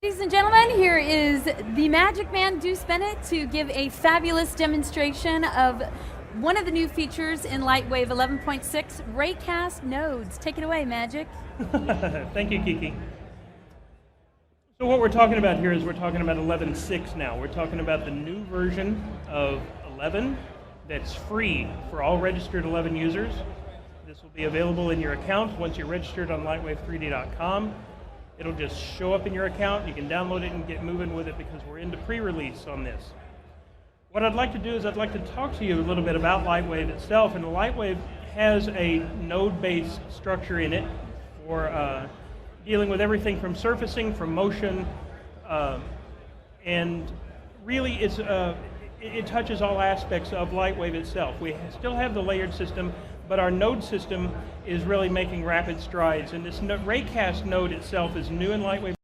Ladies and gentlemen, here is the magic man, Deuce Bennett, to give a fabulous demonstration of one of the new features in Lightwave 11.6, Raycast Nodes. Take it away, Magic. Thank you, Kiki. So what we're talking about here is we're talking about 11.6 now. We're talking about the new version of 11 that's free for all registered 11 users. This will be available in your account once you're registered on lightwave3d.com. It'll just show up in your account. You can download it and get moving with it because we're into pre-release on this. What I'd like to do is I'd like to talk to you a little bit about Lightwave itself. And Lightwave has a node-based structure in it for dealing with everything from surfacing, from motion, and really it touches all aspects of Lightwave itself. We still have the layered system, but our node system is really making rapid strides. And this Raycast node itself is new in Lightwave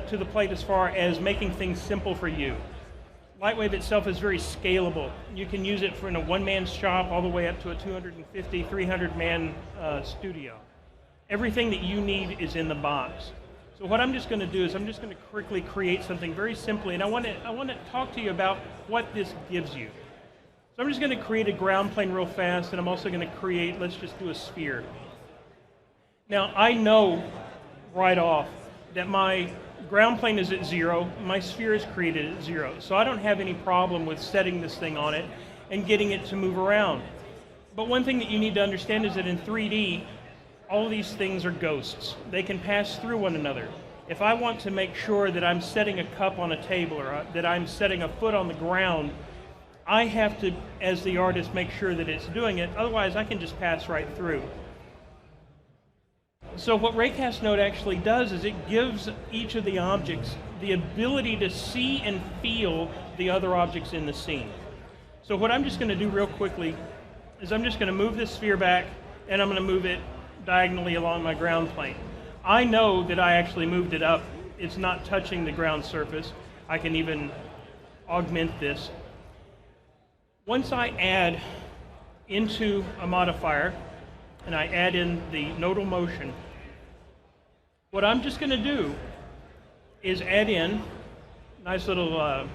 to the plate as far as making things simple for you. Lightwave itself is very scalable. You can use it for in a one-man shop all the way up to a 250, 300-man studio. Everything that you need is in the box. So what I'm just going to do is I'm just going to quickly create something very simply, and I want to talk to you about what this gives you. So I'm just going to create a ground plane real fast, and I'm also going to create, let's just do a sphere. Now I know right off that my ground plane is at 0, my sphere is created at 0, so I don't have any problem with setting this thing on it and getting it to move around. But one thing that you need to understand is that in 3D, all of these things are ghosts. They can pass through one another. If I want to make sure that I'm setting a cup on a table or that I'm setting a foot on the ground, I have to, as the artist, make sure that it's doing it, otherwise I can just pass right through. So what Raycast Node actually does is it gives each of the objects the ability to see and feel the other objects in the scene. So what I'm just going to do real quickly is I'm just going to move this sphere back and I'm going to move it diagonally along my ground plane. I know that I actually moved it up. It's not touching the ground surface. I can even augment this. Once I add into a modifier and I add in the nodal motion, what I'm just going to do is add in, nice little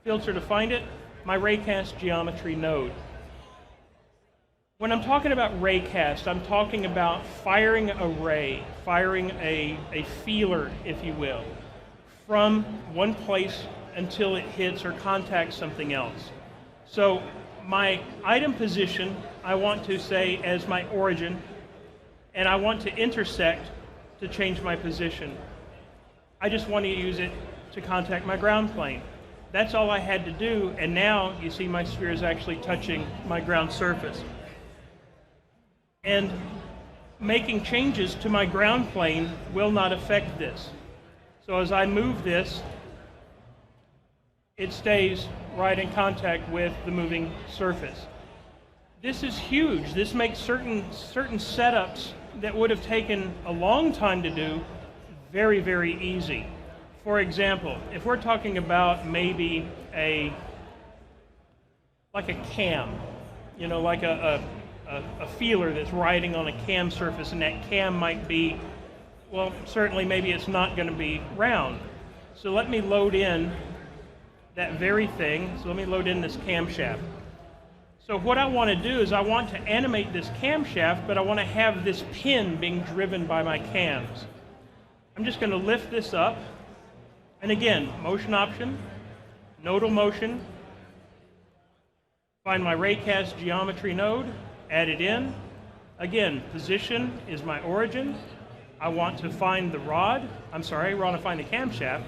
filter to find it, my Raycast Geometrie node. When I'm talking about Raycast, I'm talking about firing a ray, firing a feeler, if you will, from one place until it hits or contacts something else. So my item position, I want to say as my origin, and I want to intersect to change my position. I just want to use it to contact my ground plane. That's all I had to do, and now you see my sphere is actually touching my ground surface. And making changes to my ground plane will not affect this. So as I move this, it stays right in contact with the moving surface. This is huge. This makes certain setups that would have taken a long time to do very, very easy. For example, if we're talking about maybe like a cam, you know, like a feeler that's riding on a cam surface, and that cam might be, well, certainly maybe it's not going to be round. So let me load in that very thing. So let me load in this camshaft. So what I want to do is I want to animate this camshaft, but I want to have this pin being driven by my cams. I'm just going to lift this up, and again, motion option, nodal motion, find my Raycast Geometrie node, add it in. Again, position is my origin. I want to find the rod, I want to find the camshaft,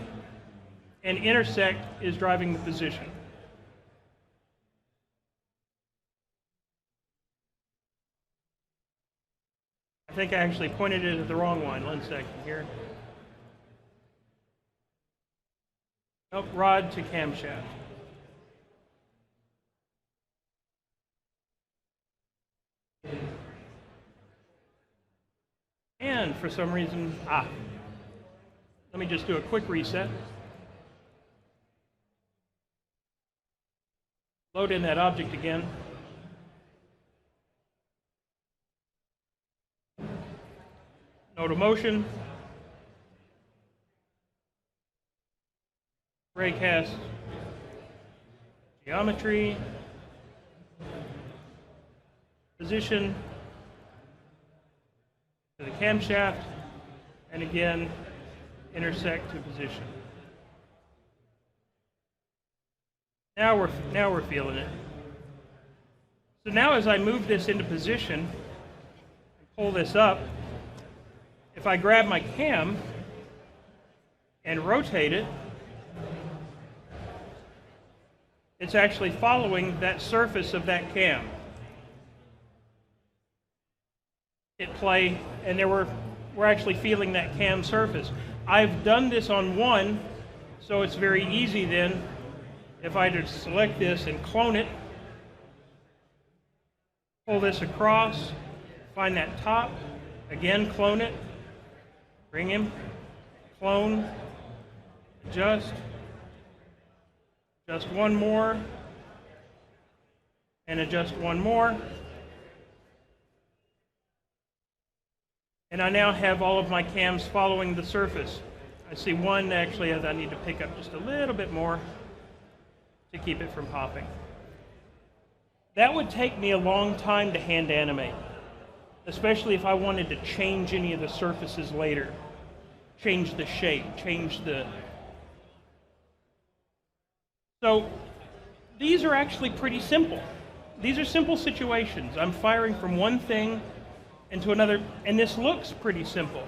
and intersect is driving the position. I think I actually pointed it at the wrong one. 1 second here. Nope, rod to camshaft. And for some reason, let me just do a quick reset. Load in that object again. Nodal motion. Raycast Geometrie, position to the camshaft, and again, intersect to position. Now we're feeling it. So now as I move this into position, pull this up, if I grab my cam and rotate it, it's actually following that surface of that cam. Hit play, and we're actually feeling that cam surface. I've done this on one, so it's very easy then, if I just select this and clone it, pull this across, find that top, again clone it, bring him, clone, adjust one more, and adjust one more. And I now have all of my cams following the surface. I see one actually I need to pick up just a little bit more to keep it from popping. That would take me a long time to hand animate, especially if I wanted to change any of the surfaces later. Change the shape, change the... So these are actually pretty simple. These are simple situations. I'm firing from one thing into another, and this looks pretty simple.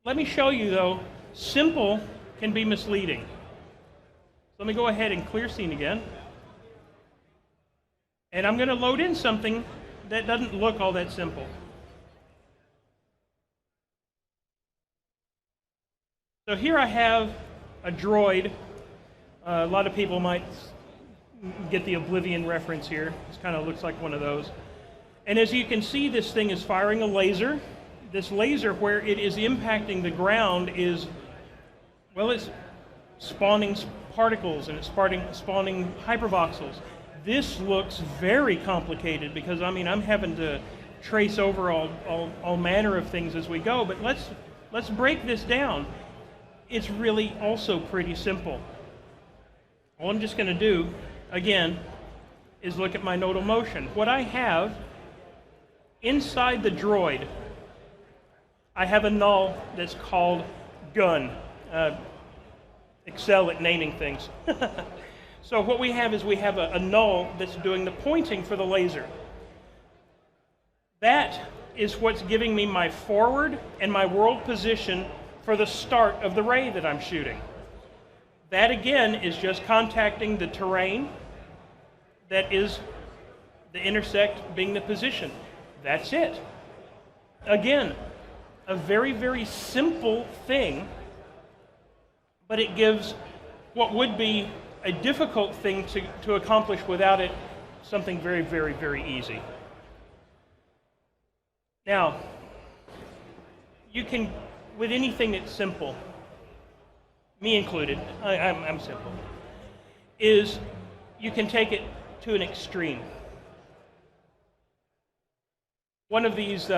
Let me show you though, simple can be misleading. So let me go ahead and clear scene again. And I'm going to load in something that doesn't look all that simple. So here I have a droid. A lot of people might get the Oblivion reference here. This kind of looks like one of those. And as you can see, this thing is firing a laser. This laser, where it is impacting the ground, is, well, it's spawning particles and it's spawning hypervoxels. This looks very complicated because, I mean, I'm having to trace over all manner of things as we go, but let's break this down. It's really also pretty simple. All I'm just going to do, again, is look at my nodal motion. What I have inside the droid, I have a null that's called gun. Excel at naming things. So what we have is we have a null that's doing the pointing for the laser. That is what's giving me my forward and my world position for the start of the ray that I'm shooting. That again is just contacting the terrain that is the intersect being the position. That's it. Again, a very, very simple thing, but it gives what would be a difficult thing to accomplish without it something very, very, very easy. Now, you can, with anything that's simple, me included, I'm simple, is you can take it to an extreme. One of these,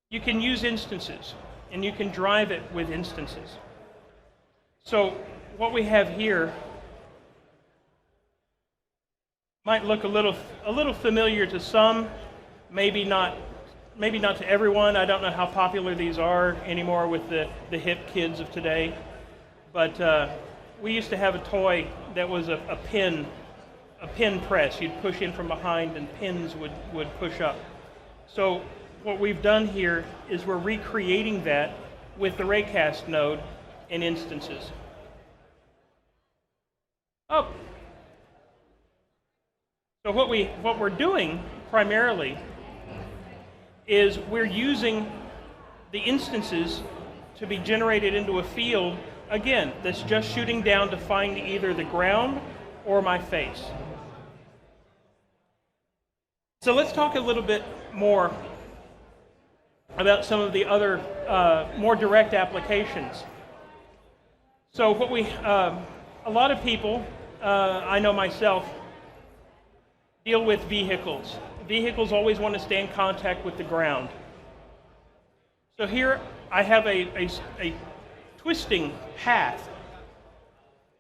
you can use instances, and you can drive it with instances. So what we have here might look a little familiar to some, maybe not to everyone. I don't know how popular these are anymore with the hip kids of today, but we used to have a toy that was a pin press. You'd push in from behind and pins would push up. So what we've done here is we're recreating that with the Raycast node in instances. Oh. So what we're doing primarily is we're using the instances to be generated into a field, again, that's just shooting down to find either the ground or my face. So let's talk a little bit more about some of the other more direct applications. So what a lot of people, I know myself, deal with vehicles. Vehicles always want to stay in contact with the ground. So here I have a twisting path.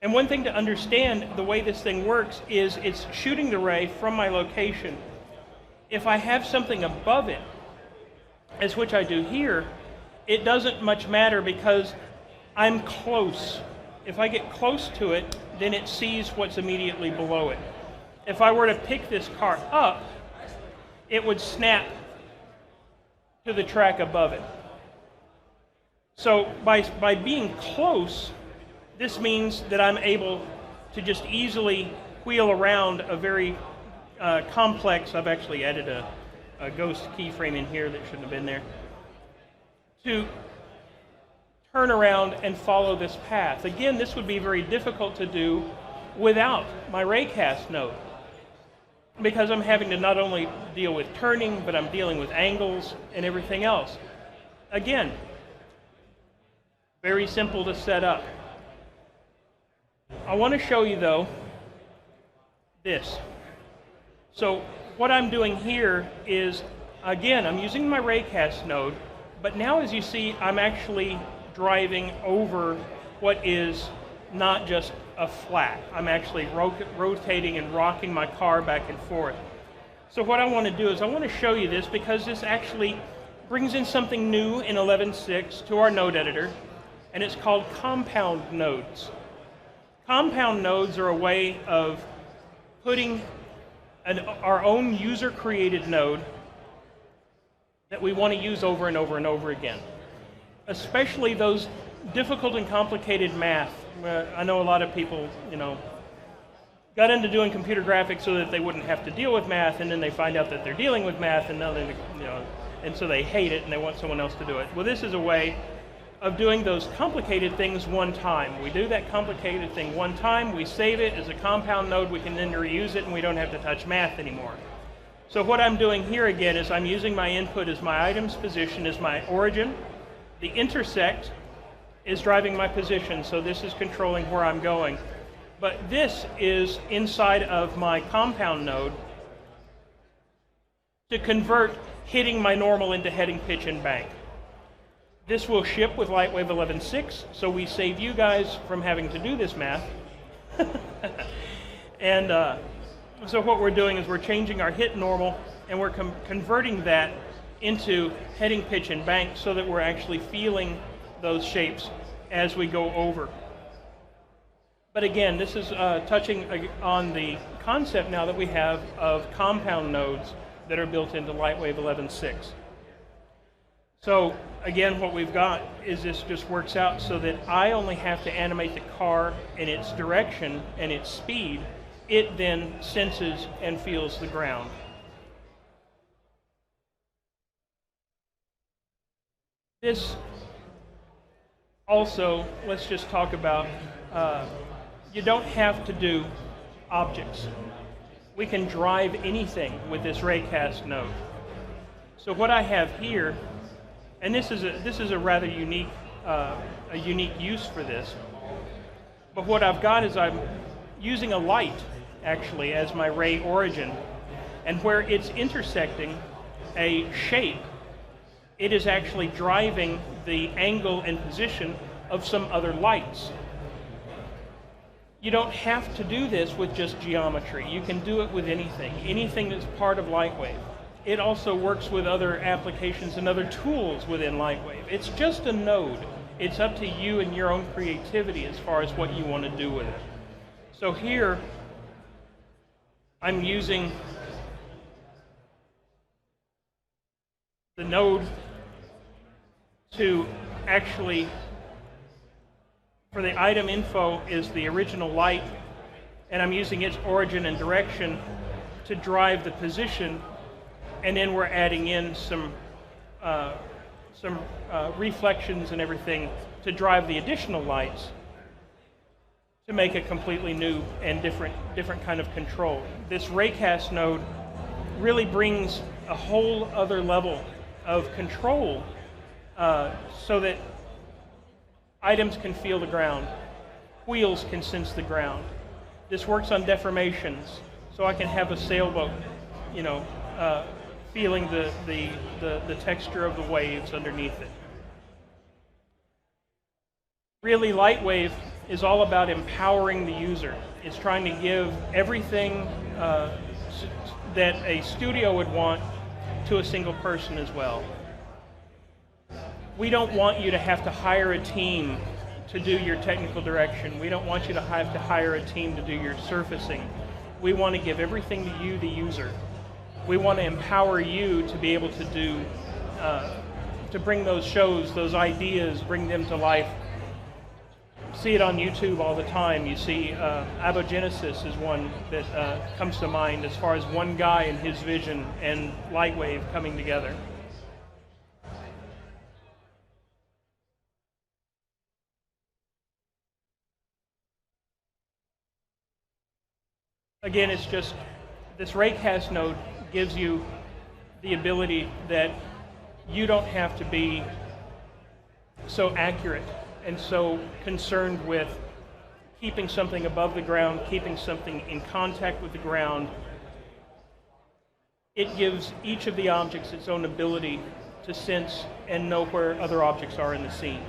And one thing to understand, the way this thing works is it's shooting the ray from my location. If I have something above it, as which I do here, it doesn't much matter because I'm close. If I get close to it, then it sees what's immediately below it. If I were to pick this car up, it would snap to the track above it. So by being close, this means that I'm able to just easily wheel around a very complex, I've actually added a ghost keyframe in here that shouldn't have been there, to turn around and follow this path. Again, this would be very difficult to do without my Raycast node, because I'm having to not only deal with turning, but I'm dealing with angles and everything else. Again, very simple to set up. I want to show you, though, this. So what I'm doing here is, again, I'm using my Raycast node, but now as you see, I'm actually driving over what is not just a flat. I'm actually rotating and rocking my car back and forth. So what I want to do is I want to show you this because this actually brings in something new in 11.6 to our node editor, and it's called compound nodes. Compound nodes are a way of putting our own user-created node that we want to use over and over and over again. Especially those difficult and complicated math. I know a lot of people, got into doing computer graphics so that they wouldn't have to deal with math, and then they find out that they're dealing with math, and now they, and so they hate it and they want someone else to do it. Well, this is a way of doing those complicated things one time. We do that complicated thing one time, we save it as a compound node, we can then reuse it, and we don't have to touch math anymore. So what I'm doing here again is I'm using my input as my item's position as my origin. The intersect is driving my position, so this is controlling where I'm going. But this is inside of my compound node to convert hitting my normal into heading, pitch, and bank. This will ship with Lightwave 11.6, so we save you guys from having to do this math. And so what we're doing is we're changing our hit normal, and we're converting that into heading, pitch, and bank so that we're actually feeling those shapes as we go over. But again, this is touching on the concept now that we have of compound nodes that are built into Lightwave 11.6. So again, what we've got is this just works out so that I only have to animate the car in its direction and its speed. It then senses and feels the ground. This also, let's just talk about, you don't have to do objects. We can drive anything with this Raycast node. So what I have here, and this is a rather unique use for this, but what I've got is I'm using a light actually as my ray origin, and where it's intersecting a shape, it is actually driving the angle and position of some other lights. You don't have to do this with just geometry. You can do it with anything that's part of Lightwave. It also works with other applications and other tools within Lightwave. It's just a node. It's up to you and your own creativity as far as what you want to do with it. So here, I'm using the node to actually, for the item info is the original light, and I'm using its origin and direction to drive the position, and then we're adding in some reflections and everything to drive the additional lights to make a completely new and different kind of control. This Raycast node really brings a whole other level of control so that items can feel the ground, wheels can sense the ground. This works on deformations, so I can have a sailboat, feeling the texture of the waves underneath it. Really, Lightwave is all about empowering the user. It's trying to give everything that a studio would want to a single person as well. We don't want you to have to hire a team to do your technical direction. We don't want you to have to hire a team to do your surfacing. We want to give everything to you, the user. We want to empower you to be able to do, to bring those shows, those ideas, bring them to life. See it on YouTube all the time. You see Abogenesis is one that comes to mind as far as one guy and his vision and Lightwave coming together. Again, it's just, this Raycast Node gives you the ability that you don't have to be so accurate and so concerned with keeping something above the ground, keeping something in contact with the ground. It gives each of the objects its own ability to sense and know where other objects are in the scene.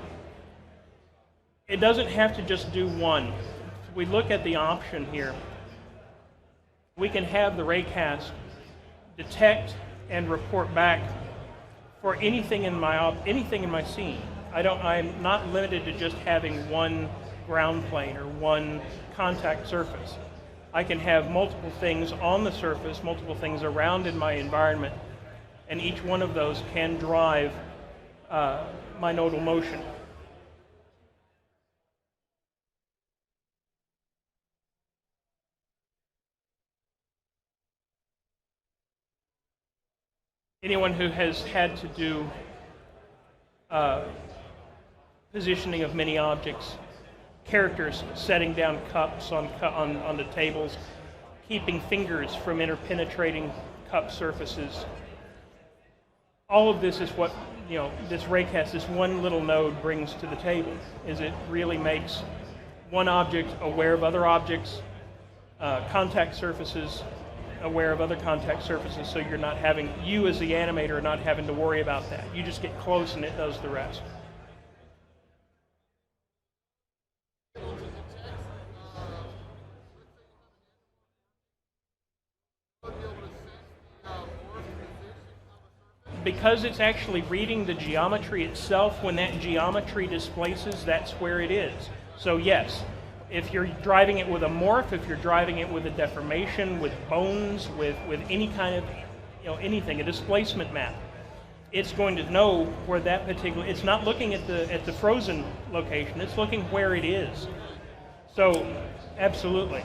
It doesn't have to just do one. If we look at the option here, we can have the Raycast detect and report back for anything in my scene. I'm not limited to just having one ground plane or one contact surface. I can have multiple things on the surface, multiple things around in my environment, and each one of those can drive my nodal motion. Anyone who has had to do positioning of many objects, characters setting down cups on the tables, keeping fingers from interpenetrating cup surfaces. All of this is what this Raycast, this one little node brings to the table. Is it really makes one object aware of other objects, contact surfaces, aware of other contact surfaces, so you as the animator are not having to worry about that. You just get close and it does the rest. Because it's actually reading the geometry itself, when that geometry displaces, that's where it is. So yes, if you're driving it with a morph, if you're driving it with a deformation, with bones, with any kind of, anything, a displacement map, it's going to know where that particular, it's not looking at the frozen location, it's looking where it is. So, absolutely.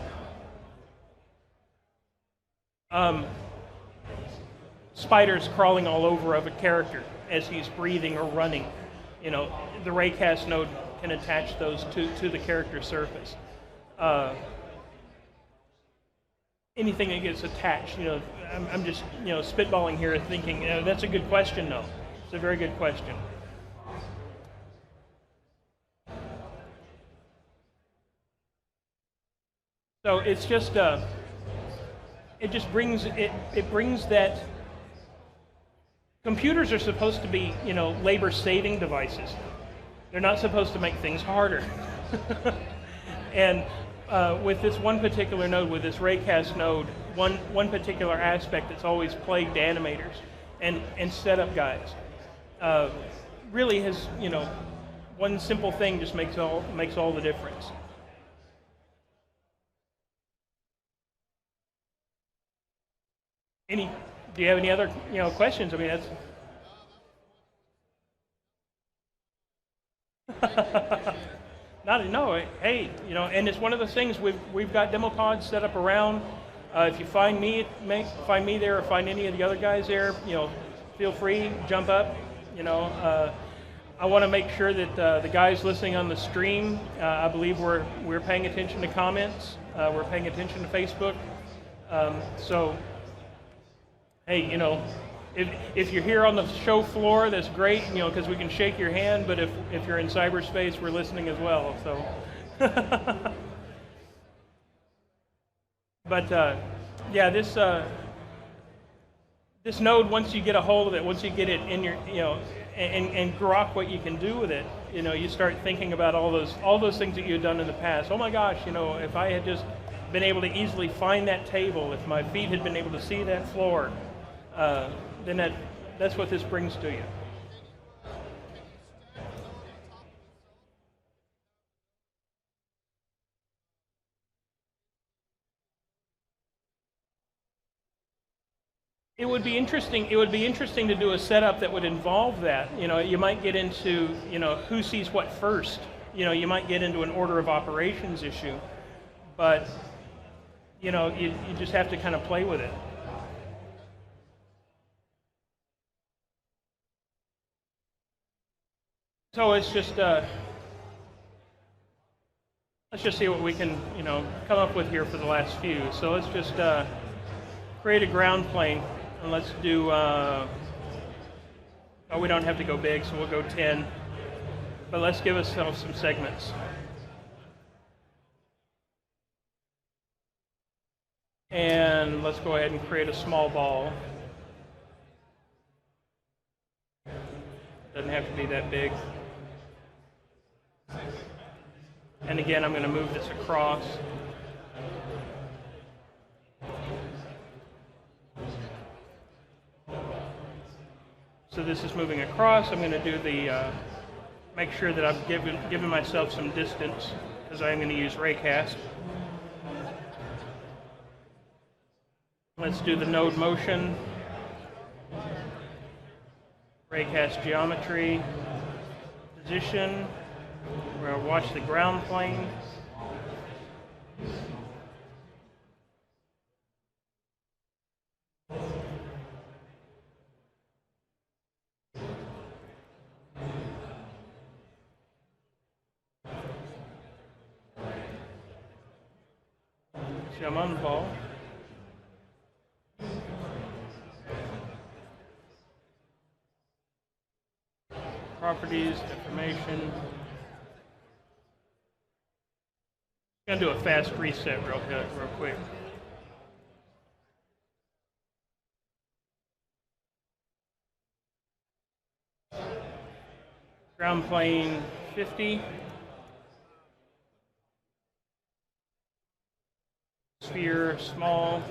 Spiders crawling all over of a character as he's breathing or running. The Raycast node can attach those to the character surface. Anything that gets attached, I'm just spitballing here, thinking that's a good question. No, it's a very good question. So it's just it just brings it brings that. Computers are supposed to be labor-saving devices. They're not supposed to make things harder. And with this one particular node, with this Raycast node, one particular aspect that's always plagued animators and setup guys really has, one simple thing just makes all the difference. Do you have any other questions? I mean, that's hey, and it's one of those things we've got demo pods set up around. If you find me there or find any of the other guys there, feel free, jump up. I want to make sure that the guys listening on the stream, I believe we're paying attention to comments. We're paying attention to Facebook. So, hey, if you're here on the show floor, that's great, because we can shake your hand. But if you're in cyberspace, we're listening as well. So, but yeah, this node, once you get a hold of it, once you get it in your, and grok what you can do with it, you start thinking about all those things that you had done in the past. Oh my gosh, if I had just been able to easily find that table, if my feet had been able to see that floor, then that's what this brings to you. It would be interesting. It would be interesting to do a setup that would involve that. You might get into, who sees what first. You might get into an order of operations issue, but you just have to kind of play with it. So let's just see what we can, come up with here for the last few. So let's just create a ground plane. And let's do, we don't have to go big, so we'll go 10. But let's give ourselves some segments. And let's go ahead and create a small ball. Doesn't have to be that big. And again, I'm going to move this across. So this is moving across. I'm going to do the, make sure that I've given myself some distance, because I'm going to use Raycast. Let's do the node motion. Raycast Geometrie. Position. We're going to watch the ground plane. I'm on the ball. Properties, information. I'm going to do a fast reset real quick. Ground plane 50. Sphere small.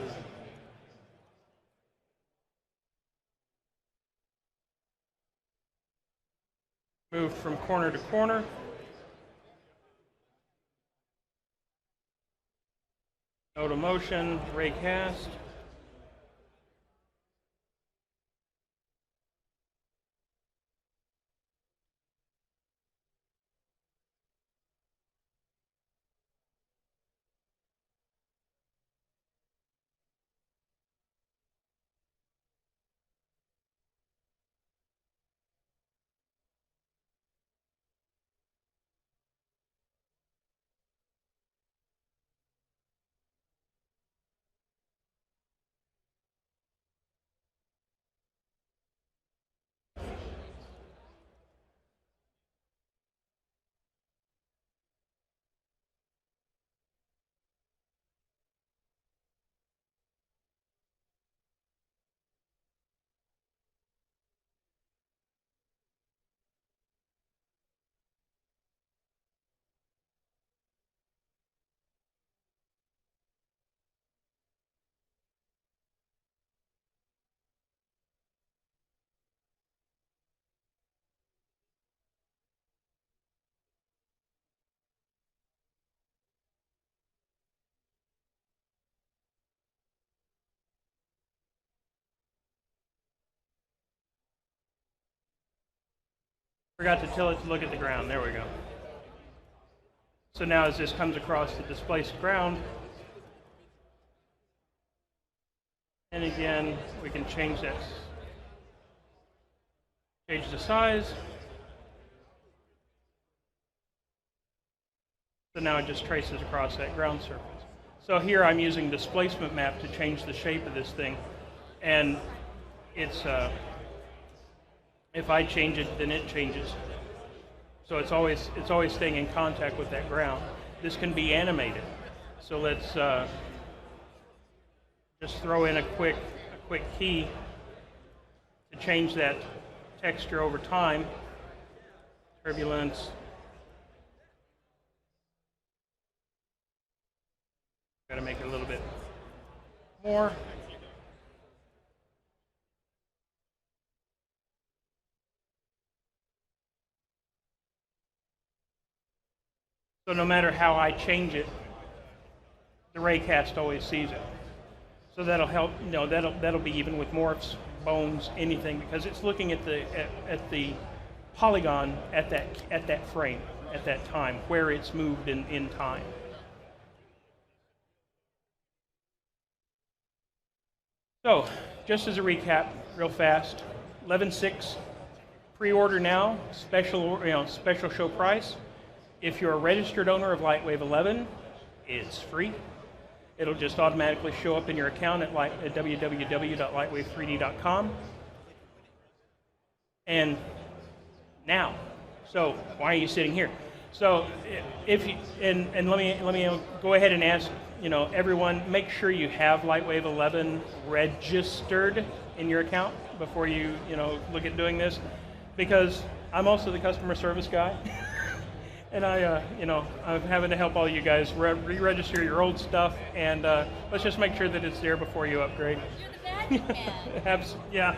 Move from corner to corner. Node of motion, Raycast. Forgot to tell it to look at the ground. There we go. So now as this comes across the displaced ground, and again, we can change that. Change the size. So now it just traces across that ground surface. So here I'm using displacement map to change the shape of this thing. And it's, if I change it, then it changes. So it's always staying in contact with that ground. This can be animated. So let's just throw in a quick key to change that texture over time. Turbulence. Got to make it a little bit more. So no matter how I change it, the Raycast always sees it. So that'll help. You know, that'll be even with morphs, bones, anything, because it's looking at the polygon at that frame, at that time, where it's moved in time. So, just as a recap, real fast, 11.6, pre-order now, special show price. If you're a registered owner of Lightwave 11, it's free. It'll just automatically show up in your account at www.lightwave3d.com. And now, so why are you sitting here? So if you, and let me go ahead and ask, everyone, make sure you have Lightwave 11 registered in your account before you look at doing this, because I'm also the customer service guy. And I'm having to help all you guys re-register your old stuff, and let's just make sure that it's there before you upgrade. You're the magic man. Yeah.